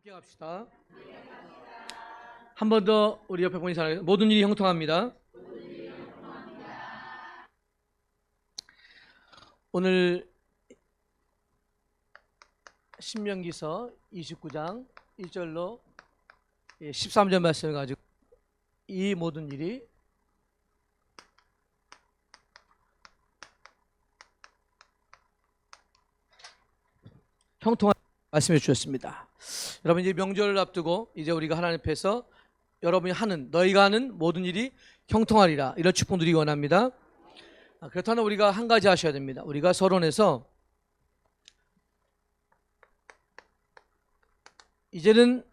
함께 갑시다. 한 번 더 우리 옆에 보니 사람 모든 일이 형통합니다. 오늘 신명기서 29장 1절로 13절 말씀을 가지고 이 모든 일이 형통한 말씀해 주셨습니다. 여러분 이제 명절을 앞두고 이제 우리가 하나님 앞에서 여러분이 하는 너희가 하는 모든 일이 형통하리라 이런 축복 누리기 원합니다. 그렇다면 우리가 한 가지 하셔야 됩니다. 우리가 서론에서 이제는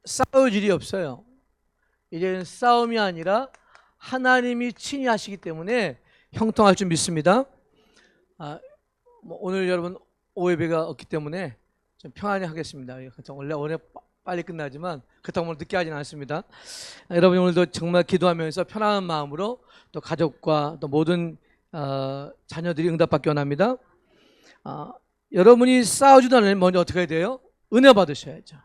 싸울 일이 없어요. 이제는 싸움이 아니라 하나님이 친히 하시기 때문에 형통할 줄 믿습니다. 오늘 여러분 오해배가 없기 때문에 좀 평안히 하겠습니다. 원래 빨리 끝나지만 그렇다고 오늘 늦게 하지는 않습니다. 여러분 오늘도 정말 기도하면서 편안한 마음으로 또 가족과 또 모든 자녀들이 응답받기 원합니다. 여러분이 싸우지도 않으면 먼저 어떻게 해야 돼요? 은혜 받으셔야죠.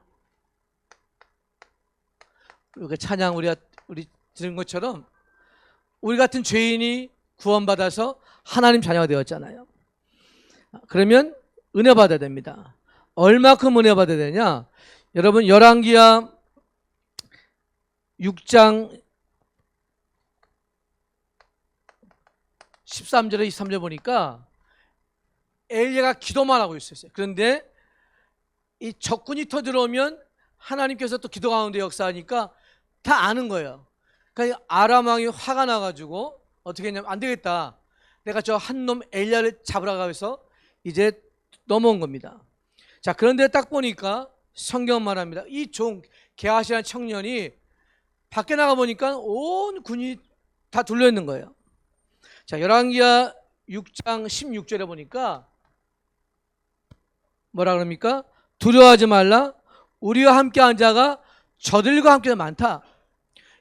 이렇게 찬양 우리 들은 것처럼 우리 같은 죄인이 구원받아서 하나님 자녀가 되었잖아요. 그러면 은혜 받아야 됩니다. 얼마큼 은혜 받아야 되냐? 여러분 열왕기하 6장 13절에 23절 보니까 엘리야가 기도만 하고 있었어요. 그런데 이 적군이 터들어오면 하나님께서 또 기도 가운데 역사하니까 다 아는 거예요. 그러니까 아람 왕이 화가 나가지고 어떻게 했냐면 안 되겠다. 내가 저 한 놈 엘리야를 잡으러 가서 이제 넘어온 겁니다. 자, 그런데 딱 보니까 성경 말합니다. 이 종 게하시라는 청년이 밖에 나가 보니까 온 군이 다 둘러 있는 거예요. 자, 열왕기하 6장 16절에 보니까 뭐라 그럽니까? 두려워하지 말라. 우리와 함께한 자가 저들과 함께 많다.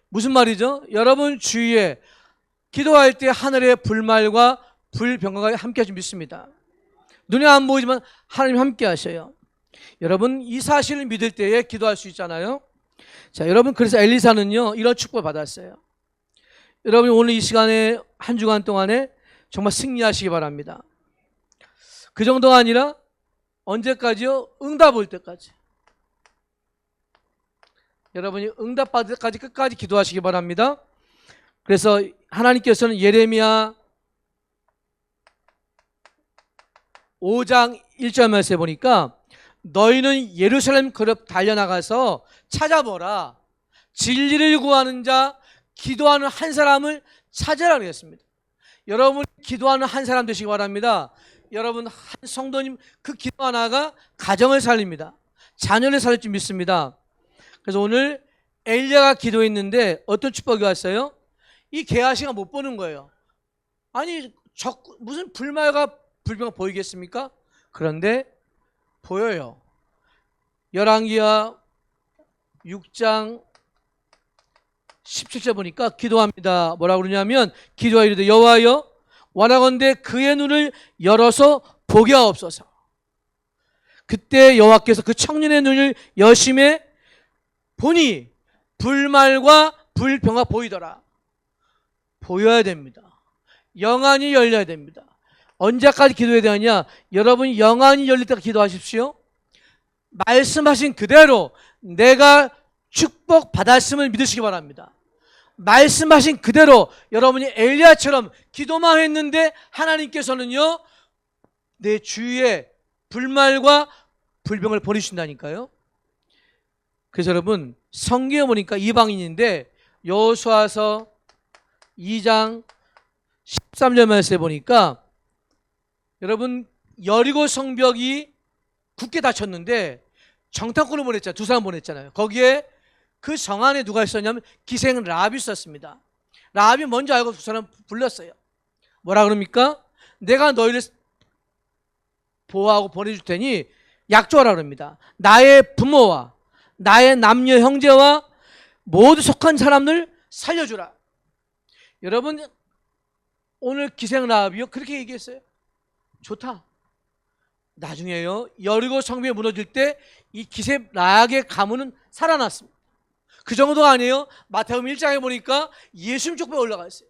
무슨 말이죠? 여러분 주위에 기도할 때 하늘의 불말과 불병거가 함께 하시 믿습니다. 눈에 안 보이지만 하나님 함께 하셔요. 여러분 이 사실을 믿을 때에 기도할 수 있잖아요. 자, 여러분 그래서 엘리사는요 이런 축복을 받았어요. 여러분 오늘 이 시간에 한 주간 동안에 정말 승리하시기 바랍니다. 그 정도가 아니라 언제까지요? 응답 올 때까지. 여러분이 응답 받을 때까지 끝까지 기도하시기 바랍니다. 그래서 하나님께서는 예레미야 5장 1절 말씀에 보니까 너희는 예루살렘 거룩 달려나가서 찾아보라. 진리를 구하는 자, 기도하는 한 사람을 찾으라 그랬습니다. 여러분 기도하는 한 사람 되시기 바랍니다. 여러분 한 성도님 그 기도 하나가 가정을 살립니다. 자녀를 살릴 줄 믿습니다. 그래서 오늘 엘리야가 기도했는데 어떤 축복이 왔어요? 이 게하시가 못 보는 거예요. 아니 무슨 불말과 불병가 보이겠습니까? 그런데 보여요. 열왕기하 6장 17절 보니까 기도합니다. 뭐라고 그러냐면 기도하이르되 여호와여 원하건대 그의 눈을 열어서 보게 하옵소서. 그때 여호와께서 그 청년의 눈을 여심해 보니 불말과 불병가 보이더라. 보여야 됩니다. 영안이 열려야 됩니다. 언제까지 기도해야 되느냐? 여러분 영안이 열릴 때까지 기도하십시오. 말씀하신 그대로 내가 축복 받았음을 믿으시기 바랍니다. 말씀하신 그대로 여러분이 엘리야처럼 기도만 했는데 하나님께서는요 내 주위에 불말과 불병을 보내주신다니까요. 그래서 여러분 성경에 보니까 이방인인데 여호수아서 2장 13절 말씀에 보니까 여러분 여리고 성벽이 굳게 닫혔는데 정탐꾼을 보냈잖아요. 두 사람 보냈잖아요. 거기에 그 성 안에 누가 있었냐면 기생 라합이 있었습니다. 라합이 먼저 알고 두 사람 불렀어요. 뭐라 그럽니까? 내가 너희를 보호하고 보내줄 테니 약조하라 그럽니다. 나의 부모와 나의 남녀 형제와 모두 속한 사람들 살려주라. 여러분 오늘 기생 라합이요 그렇게 얘기했어요. 좋다. 나중에요, 여리고 성벽이 무너질 때 이 기셉 라학의 가문은 살아났습니다. 그 정도가 아니에요. 마태복음 1장에 보니까 예수님 족보에 올라가 있어요.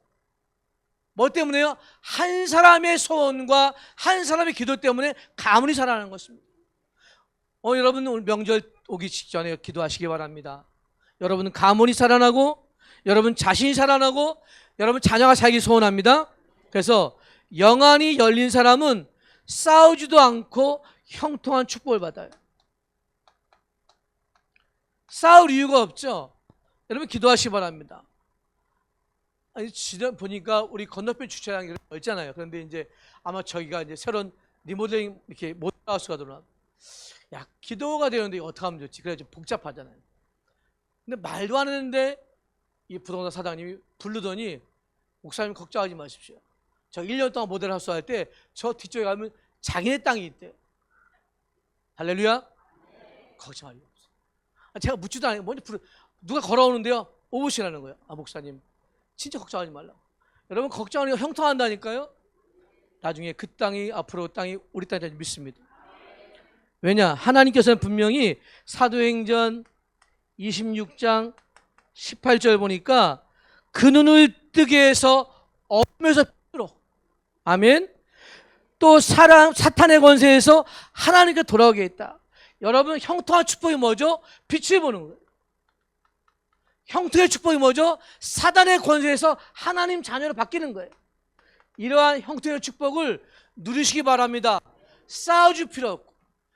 뭐 때문에요? 한 사람의 소원과 한 사람의 기도 때문에 가문이 살아나는 것입니다. 여러분 오늘 명절 오기 직전에 기도하시기 바랍니다. 여러분 가문이 살아나고, 여러분 자신이 살아나고, 여러분 자녀가 살기 소원합니다. 그래서 영안이 열린 사람은 싸우지도 않고 형통한 축복을 받아요. 싸울 이유가 없죠. 여러분 기도하시기 바랍니다. 아니, 지금 보니까 우리 건너편 주차장이 넓잖아요. 그런데 이제 아마 저희가 이제 새로운 리모델링 이렇게 모델하우스가 들어나. 야, 기도가 되는데 어떻게 하면 좋지? 그래 좀 복잡하잖아요. 근데 말도 안 했는데 이 부동산 사장님이 부르더니, 목사님 걱정하지 마십시오. 저 1년 동안 모델하우스 할 때 저 뒤쪽에 가면 자기네 땅이 있대요. 할렐루야. 걱정할 일 없어요. 제가 묻지도 않아요. 먼저 누가 걸어오는데요, 오보시라는 거예요. 목사님 진짜 걱정하지 말라고. 여러분 걱정하니까 형통한다니까요. 나중에 그 땅이, 앞으로 땅이 우리 땅이 될 줄 믿습니다. 왜냐? 하나님께서는 분명히 사도행전 26장 18절 보니까 그 눈을 뜨게 해서 어둠에서 빛으로, 아멘. 또 사탄의 권세에서 하나님께 돌아오게 했다. 여러분 형통한 축복이 뭐죠? 빛을 보는 거예요. 형통의 축복이 뭐죠? 사단의 권세에서 하나님 자녀로 바뀌는 거예요. 이러한 형통의 축복을 누리시기 바랍니다. 싸우질 필요 없고,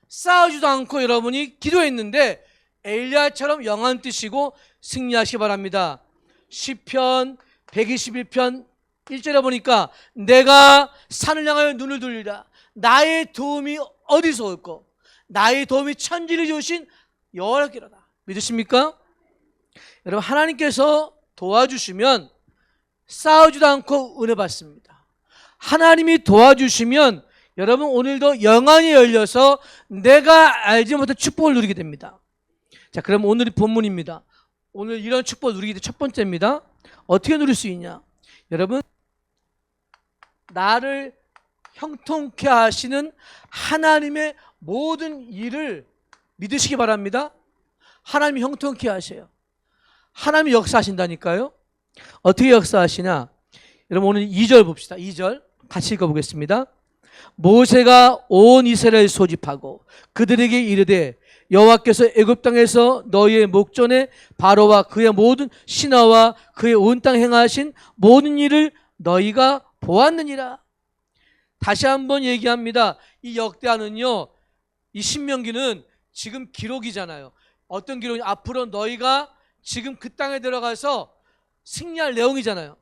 싸우지도 않고 여러분이 기도했는데 엘리야처럼 영안 뜨시고 승리하시기 바랍니다. 시편 121편 1절에 보니까 내가 산을 향하여 눈을 돌리라. 나의 도움이 어디서 올까? 나의 도움이 천지를 지으신 여호와께로다. 믿으십니까? 여러분 하나님께서 도와주시면 싸우지도 않고 은혜 받습니다. 하나님이 도와주시면 여러분 오늘도 영안이 열려서 내가 알지 못한 축복을 누리게 됩니다. 자, 그럼 오늘이 본문입니다. 오늘 이런 축복을 누리기 위해 첫 번째입니다. 어떻게 누릴 수 있냐? 여러분 나를 형통케 하시는 하나님의 모든 일을 믿으시기 바랍니다. 하나님이 형통케 하셔요. 하나님이 역사하신다니까요. 어떻게 역사하시냐? 여러분 오늘 2절 봅시다. 2절 같이 읽어보겠습니다. 모세가 온 이스라엘 소집하고 그들에게 이르되 여호와께서 애굽 땅에서 너희의 목전에 바로와 그의 모든 신하와 그의 온 땅 행하신 모든 일을 너희가 보았느니라. 다시 한번 얘기합니다. 이 역대하는요, 이 신명기는 지금 기록이잖아요. 어떤 기록이? 앞으로 너희가 지금 그 땅에 들어가서 승리할 내용이잖아요.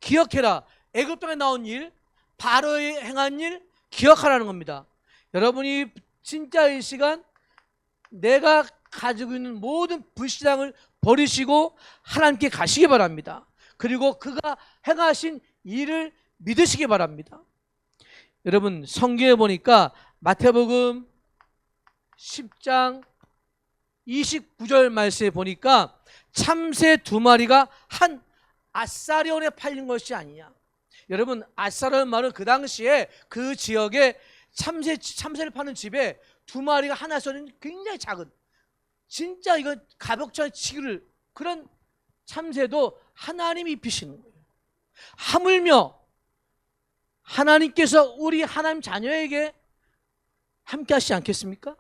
기억해라. 애굽 땅에 나온 일, 바로의 행한 일 기억하라는 겁니다. 여러분이 진짜 이 시간 내가 가지고 있는 모든 불신앙을 버리시고 하나님께 가시기 바랍니다. 그리고 그가 행하신 일을 믿으시기 바랍니다. 여러분 성경에 보니까 마태복음 10장 29절 말씀에 보니까 참새 2마리가 한 아사리온에 팔린 것이 아니냐. 여러분 아사리온 말은 그 당시에 그 지역에 참새를 파는 집에 2마리가 하나서는 굉장히 작은, 진짜 이거 가볍지 않은 치기를, 그런 참새도 하나님이 입히시는 거예요. 하물며 하나님께서 우리 하나님 자녀에게 함께 하시지 않겠습니까?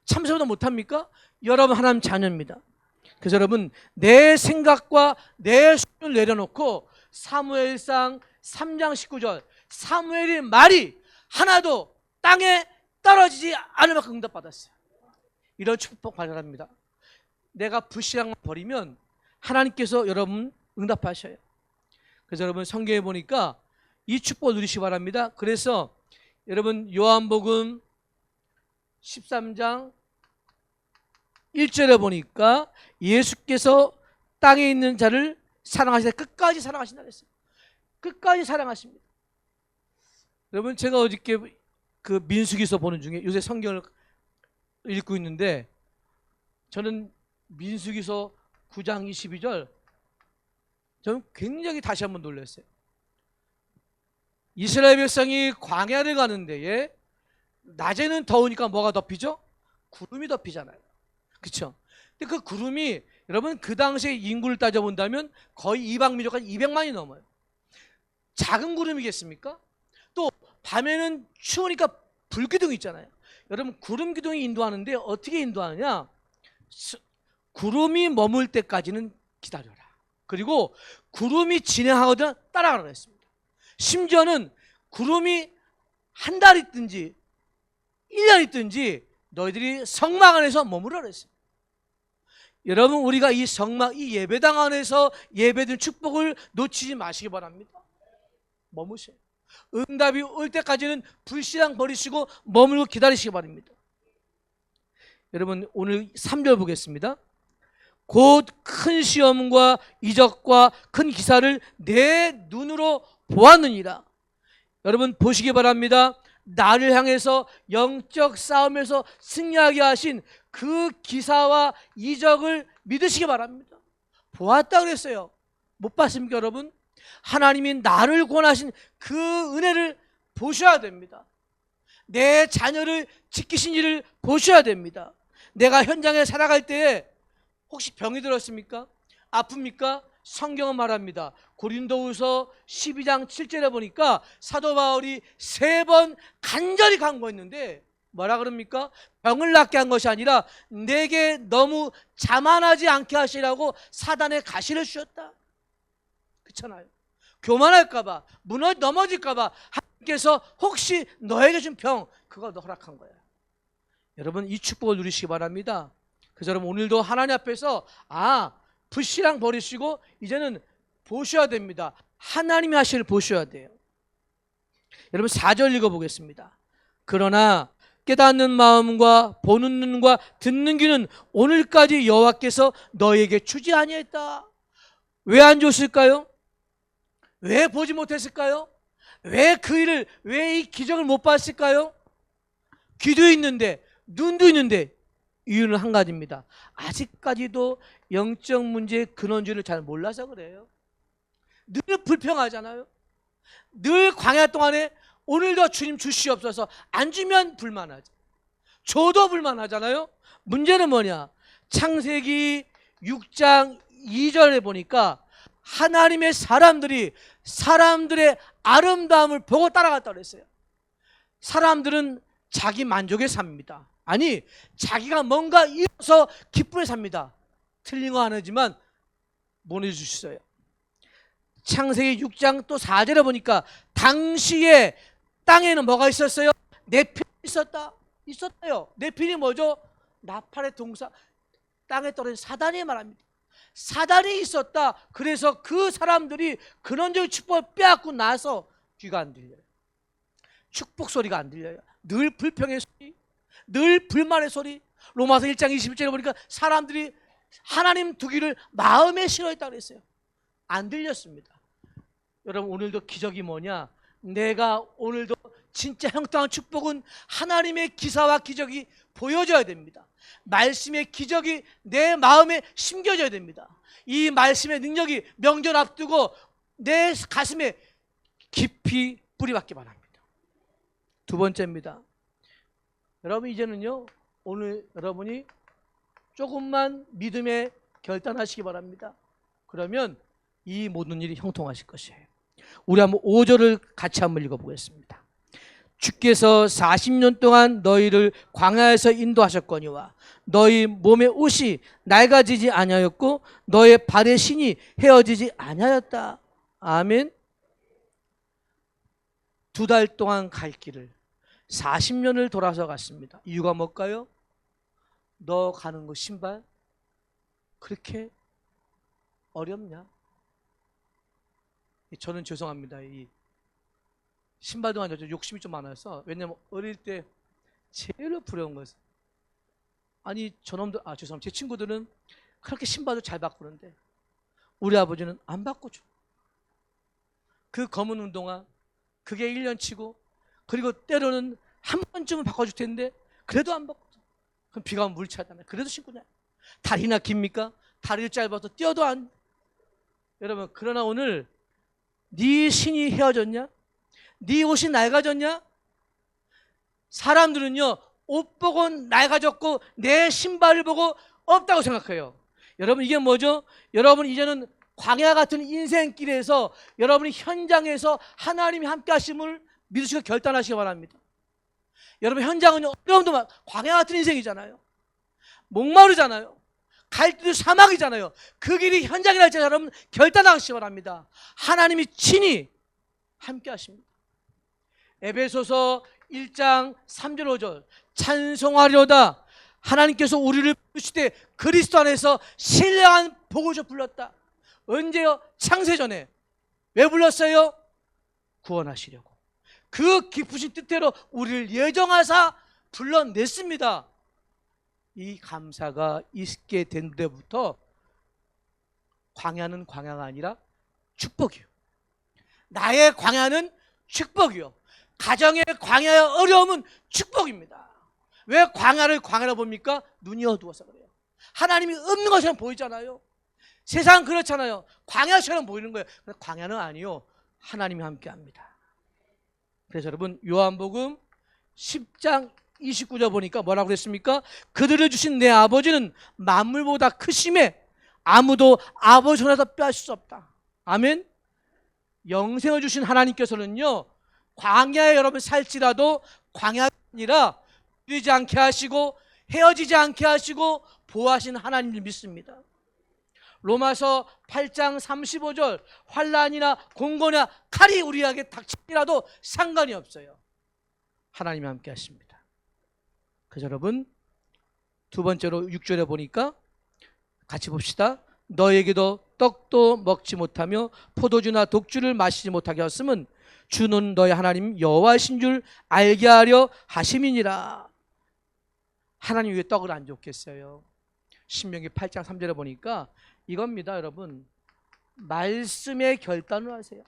참새보다 못합니까? 여러분 하나님 자녀입니다. 그래서 여러분 내 생각과 내 손을 내려놓고 사무엘상 3장 19절 사무엘의 말이 하나도 땅에 떨어지지 않을 만큼 응답받았어요. 이런 축복 바랍니다. 내가 불신앙만 버리면 하나님께서 여러분 응답하셔요. 그래서 여러분 성경에 보니까 이 축복을 누리시기 바랍니다. 그래서 여러분 요한복음 13장 1절에 보니까 예수께서 땅에 있는 자를 사랑하시다 끝까지 사랑하신다 그랬어요. 끝까지 사랑하십니다. 여러분 제가 어저께 그 민수기서 보는 중에 요새 성경을 읽고 있는데 저는 민수기서 9장 22절 저는 굉장히 다시 한번 놀랐어요. 이스라엘 백성이 광야를 가는 데에 낮에는 더우니까 뭐가 덮이죠? 구름이 덮이잖아요. 그렇죠? 근데 그 구름이 여러분 그 당시에 인구를 따져본다면 거의 이방민족가 200만이 넘어요. 작은 구름이겠습니까? 또 밤에는 추우니까 불기둥이 있잖아요. 여러분 구름 기둥이 인도하는데 어떻게 인도하느냐? 구름이 머물 때까지는 기다려라. 그리고 구름이 진행하거든 따라가라 했습니다. 심지어는 구름이 한 달 있든지 1년 있든지 너희들이 성막 안에서 머무르라 했습니다. 여러분 우리가 이 성막, 이 예배당 안에서 예배드린 축복을 놓치지 마시기 바랍니다. 머무세요. 응답이 올 때까지는 불신앙 버리시고 머물고 기다리시기 바랍니다. 여러분 오늘 3절 보겠습니다. 곧 큰 시험과 이적과 큰 기사를 내 눈으로 보았느니라. 여러분 보시기 바랍니다. 나를 향해서 영적 싸움에서 승리하게 하신 그 기사와 이적을 믿으시기 바랍니다. 보았다 그랬어요. 못 봤습니까 여러분? 하나님이 나를 구원하신 그 은혜를 보셔야 됩니다. 내 자녀를 지키신 일을 보셔야 됩니다. 내가 현장에 살아갈 때에 혹시 병이 들었습니까? 아픕니까? 성경은 말합니다. 고린도후서 12장 7절에 보니까 사도 바울이 3번 간절히 간구했는데 뭐라 그럽니까? 병을 낫게 한 것이 아니라 내게 너무 자만하지 않게 하시라고 사단의 가시를 주셨다. 그렇잖아요. 교만할까봐, 넘어질까봐 하나님께서 혹시 너에게 준 병, 그거 너 허락한 거야. 여러분 이 축복을 누리시기 바랍니다. 그래서 여러분 오늘도 하나님 앞에서 불신앙 버리시고 이제는 보셔야 됩니다. 하나님이 하실 일 보셔야 돼요. 여러분 4절 읽어보겠습니다. 그러나 깨닫는 마음과 보는 눈과 듣는 귀는 오늘까지 여호와께서 너에게 주지 아니했다. 왜 안 줬을까요? 왜 보지 못했을까요? 왜 그 일을, 왜 이 기적을 못 봤을까요? 귀도 있는데 눈도 있는데 이유는 한 가지입니다. 아직까지도 영적 문제의 근원주를 잘 몰라서 그래요. 늘 불평하잖아요. 늘 광야 동안에 오늘도 주님 주시옵소서 안 주면 불만하죠. 줘도 불만하잖아요. 문제는 뭐냐? 창세기 6장 2절에 보니까 하나님의 사람들이 사람들의 아름다움을 보고 따라갔다고 그랬어요. 사람들은 자기 만족에 삽니다. 아니 자기가 뭔가 이뤄서 기쁨에 삽니다. 틀린 거 하나지만 보내주셨어요. 창세기 6장 또 4절에 보니까 당시에 땅에는 뭐가 있었어요? 네필이 있었어요. 네필이 뭐죠? 나팔의 동사, 땅에 떨어진 사단이 말합니다. 사단이 있었다. 그래서 그 사람들이 근원적인 축복을 빼앗고 나서 귀가 안 들려요. 축복 소리가 안 들려요. 늘 불평의 소리, 늘 불만의 소리. 로마서 1장 21절에 보니까 사람들이 하나님 두기를 마음에 싫어했다고 그랬어요. 안 들렸습니다. 여러분 오늘도 기적이 뭐냐? 내가 오늘도 진짜 형통한 축복은 하나님의 기사와 기적이 보여져야 됩니다. 말씀의 기적이 내 마음에 심겨져야 됩니다. 이 말씀의 능력이 명절 앞두고 내 가슴에 깊이 뿌리박기 바랍니다. 두 번째입니다. 여러분 이제는요 오늘 여러분이 조금만 믿음에 결단하시기 바랍니다. 그러면 이 모든 일이 형통하실 것이에요. 우리 한번 5절을 같이 한번 읽어보겠습니다. 주께서 40년 동안 너희를 광야에서 인도하셨거니와 너희 몸의 옷이 낡아지지 아니하였고 너의 발의 신이 헤어지지 아니하였다. 아멘. 2달 동안 갈 길을 40년을 돌아서 갔습니다. 이유가 뭘까요? 너 가는 거 신발 그렇게 어렵냐? 저는 죄송합니다. 이 신발도 아니죠. 욕심이 좀 많아서. 왜냐면 어릴 때 제일 부러운 것은 아니 저놈들 죄송합니다. 제 친구들은 그렇게 신발도 잘 바꾸는데 우리 아버지는 안 바꿔줘. 그 검은 운동화 그게 1년 치고 그리고 때로는 한 번쯤은 바꿔줄 텐데 그래도 안 바꿔줘. 그럼 비가 오면 물 차잖아요. 그래도 신고 다녀요. 다리나 깁니까? 다리를 짧아서 뛰어도 안. 여러분 그러나 오늘 네 신이 헤어졌냐? 네 옷이 낡아졌냐? 사람들은요, 옷 보고 낡아졌고 내 신발을 보고 없다고 생각해요. 여러분, 이게 뭐죠? 여러분, 이제는 광야 같은 인생길에서 여러분이 현장에서 하나님이 함께 하심을 믿으시고 결단하시기 바랍니다. 여러분, 현장은 어려움도 많고 광야 같은 인생이잖아요. 목마르잖아요. 갈 때도 사막이잖아요. 그 길이 현장이라 할지 여러분 결단하시기 바랍니다. 하나님이 친히 함께 하십니다. 에베소서 1장 3절 5절 찬송하려다 하나님께서 우리를 부르시되 그리스도 안에서 신령한 복을 줘 불렀다. 언제요? 창세전에. 왜 불렀어요? 구원하시려고. 그 깊으신 뜻대로 우리를 예정하사 불러냈습니다. 이 감사가 있게 된 데부터 광야는 광야가 아니라 축복이요. 나의 광야는 축복이요. 가정의 광야의 어려움은 축복입니다. 왜 광야를 광야로 봅니까? 눈이 어두워서 그래요. 하나님이 없는 것처럼 보이잖아요. 세상 그렇잖아요. 광야처럼 보이는 거예요. 광야는 아니요. 하나님이 함께합니다. 그래서 여러분, 요한복음 10장 29절 보니까 뭐라고 그랬습니까? 그들을 주신 내 아버지는 만물보다 크심에 아무도 아버지 손에서 빼앗을 수 없다. 아멘. 영생을 주신 하나님께서는요, 광야에 여러분 살지라도 광야가 아니라 이르지 않게 하시고 헤어지지 않게 하시고 보호하신 하나님을 믿습니다. 로마서 8장 35절 환난이나 공고나 칼이 우리에게 닥치더라도 상관이 없어요. 하나님이 함께 하십니다. 그래서 여러분, 두 번째로 6절에 보니까 같이 봅시다. 너에게도 떡도 먹지 못하며 포도주나 독주를 마시지 못하게 하였음은 주는 너의 하나님 여호와신 줄 알게 하려 하심이니라. 하나님 왜 떡을 안 줬겠어요? 신명기 8장 3절에 보니까 이겁니다. 여러분, 말씀에 결단을 하세요.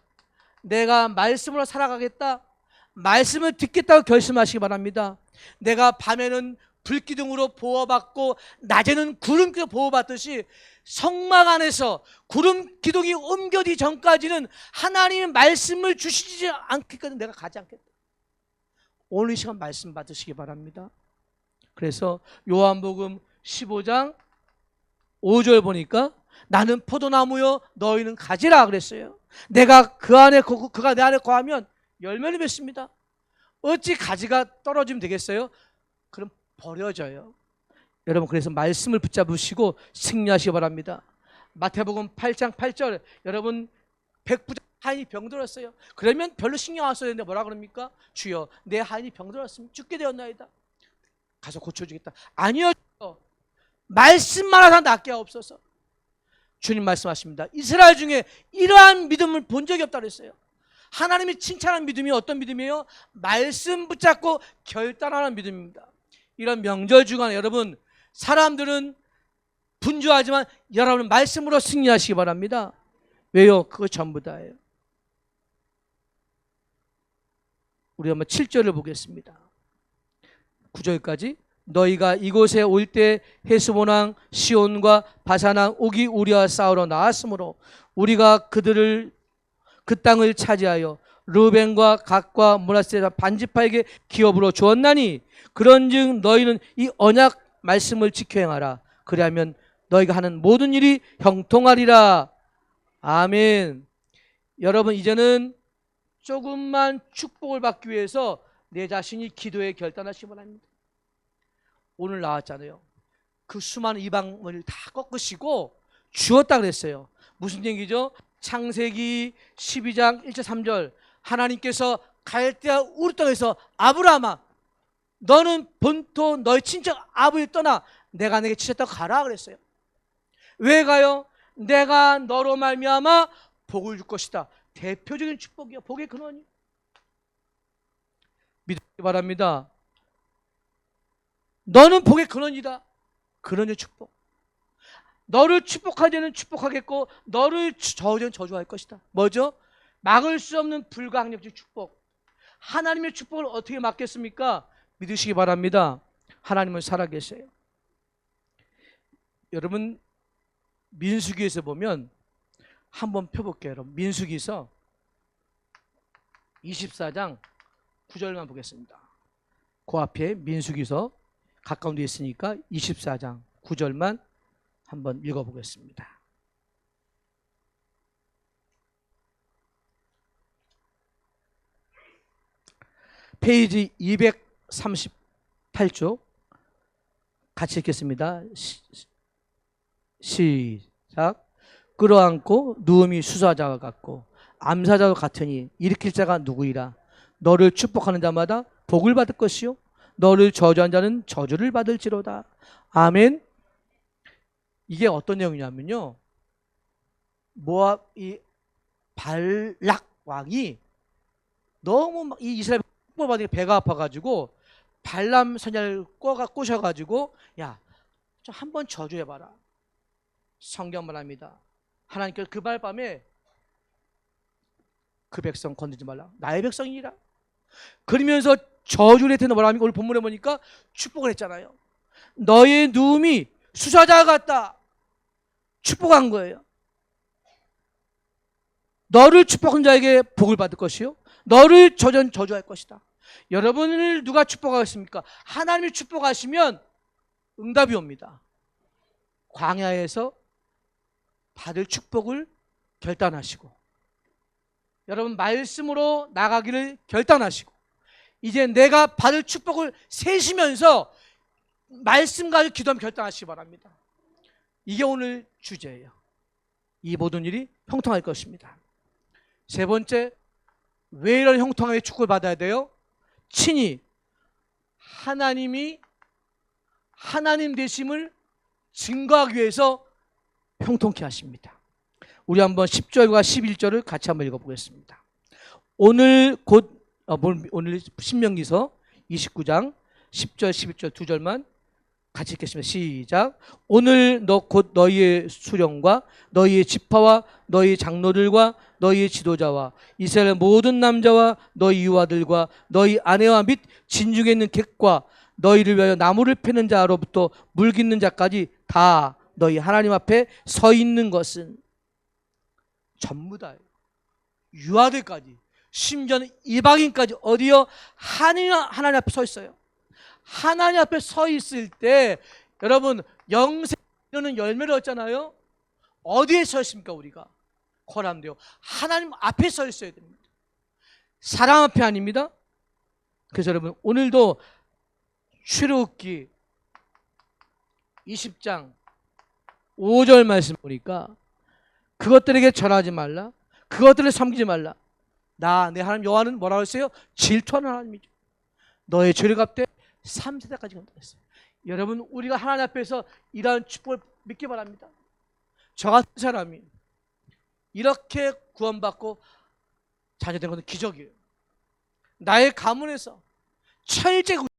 내가 말씀으로 살아가겠다, 말씀을 듣겠다고 결심하시기 바랍니다. 내가 밤에는 불기둥으로 보호받고 낮에는 구름기둥으로 보호받듯이 성막 안에서 구름기둥이 옮겨지기 전까지는 하나님의 말씀을 주시지 않기까지 내가 가지 않겠다. 오늘 이 시간 말씀 받으시기 바랍니다. 그래서 요한복음 15장 5절 보니까 나는 포도나무요 너희는 가지라 그랬어요. 내가 그가 내 안에 거하면 열매를 맺습니다. 어찌 가지가 떨어지면 되겠어요? 그럼 버려져요. 여러분, 그래서 말씀을 붙잡으시고 승리하시기 바랍니다. 마태복음 8장 8절 여러분, 백부장 하인이 병들었어요. 그러면 별로 신경 안 써야 되는데 뭐라 그럽니까? 주여, 내 하인이 병들었으면 죽게 되었나이다. 가서 고쳐주겠다. 아니요, 말씀만 하다 낫게 없어서. 주님 말씀하십니다. 이스라엘 중에 이러한 믿음을 본 적이 없다고 했어요. 하나님이 칭찬하는 믿음이 어떤 믿음이에요? 말씀 붙잡고 결단하는 믿음입니다. 이런 명절 주간에 여러분, 사람들은 분주하지만 여러분은 말씀으로 승리하시기 바랍니다. 왜요? 그거 전부 다예요. 우리 한번 7절을 보겠습니다. 9절까지 너희가 이곳에 올 때 헤스본왕 시온과 바산왕 오기 우리와 싸우러 나왔으므로 우리가 그들을 그 땅을 차지하여 르벤과 갓과 므낫세 반지파에게 기업으로 주었나니 그런즉 너희는 이 언약 말씀을 지켜 행하라. 그리하면 너희가 하는 모든 일이 형통하리라. 아멘. 여러분, 이제는 조금만 축복을 받기 위해서 내 자신이 기도에 결단하시기 바랍니다. 오늘 나왔잖아요. 그 수많은 이방을 다 꺾으시고 주었다 그랬어요. 무슨 얘기죠? 창세기 12장 1절 3절 하나님께서 갈대아 우르 땅에서 아브라함아 너는 본토 너의 친척 아버지를 떠나 내가 내게 지셨다고 가라 그랬어요. 왜 가요? 내가 너로 말미암아 복을 줄 것이다. 대표적인 축복이요. 복의 근원이. 믿으시기 바랍니다. 너는 복의 근원이다. 근원의 축복. 너를 축복할 때는 축복하겠고 너를 저주할 때는 저주할 것이다. 뭐죠? 막을 수 없는 불가항력적 축복. 하나님의 축복을 어떻게 막겠습니까? 믿으시기 바랍니다. 하나님은 살아계세요. 여러분, 민수기에서 보면 한번 펴볼게요. 여러분, 민수기서 24장 9절만 보겠습니다. 그 앞에 민수기서 가까운 데 있으니까 24장 9절만 한번 읽어보겠습니다. 페이지 238쪽 같이 읽겠습니다. 시작. 끌어안고 누움이 수사자와 같고 암사자와 같으니 일으킬 자가 누구이라. 너를 축복하는 자마다 복을 받을 것이요 너를 저주한 자는 저주를 받을지로다. 아멘. 이게 어떤 내용이냐면요, 모압 이 발락 왕이 너무 막 이 이스라엘 뽑아들이 배가 아파가지고 발람 선지자를 꼬셔가지고 야, 좀 한번 저주해봐라. 성경 말합니다. 하나님께서 그 밤에 그 백성 건드리지 말라. 나의 백성이라. 그러면서 저주를 했는데 뭐라 합니까? 오늘 본문에 보니까 축복을 했잖아요. 너의 누움이 수사자 같다. 축복한 거예요. 너를 축복한 자에게 복을 받을 것이요 너를 저주할 것이다. 여러분을 누가 축복하겠습니까? 하나님이 축복하시면 응답이 옵니다. 광야에서 받을 축복을 결단하시고 여러분 말씀으로 나가기를 결단하시고 이제 내가 받을 축복을 세시면서 말씀 가지고 기도하면 결단하시기 바랍니다. 이게 오늘 주제예요. 이 모든 일이 형통할 것입니다. 세 번째, 왜 이런 형통함의 축복을 받아야 돼요? 친히 하나님이 하나님 되심을 증거하기 위해서 형통케 하십니다. 우리 한번 10절과 11절을 같이 한번 읽어보겠습니다. 오늘 신명기서 29장 10절 11절 두 절만 같이 읽겠습니다. 시작. 오늘 너 곧 너희의 수령과 너희의 지파와 너희 장로들과 너희의 지도자와 이스라엘 모든 남자와 너희 유아들과 너희 아내와 및 진중에 있는 객과 너희를 위하여 나무를 패는 자로부터 물 깃는 자까지 다 너희 하나님 앞에 서 있는 것은 전부 다 유아들까지 심지어는 이방인까지 어디요? 하나님 앞에 서 있어요. 하나님 앞에 서 있을 때 여러분 영생이라는 열매를 얻잖아요. 어디에 서 있습니까? 우리가 거람돼요. 하나님 앞에 서 있어야 됩니다. 사람 앞에 아닙니다. 그래서 여러분 오늘도 출애굽기 20장 5절 말씀 보니까 그것들에게 절하지 말라, 그것들을 섬기지 말라. 나 내 하나님 여호와는 뭐라고 했어요? 질투하는 하나님이죠. 너의 죄를 갚되 3세대까지 간다고 했어요. 여러분 우리가 하나님 앞에서 이러한 축복을 믿기 바랍니다. 저 같은 사람이 이렇게 구원받고 자녀된 것은 기적이에요. 나의 가문에서 철제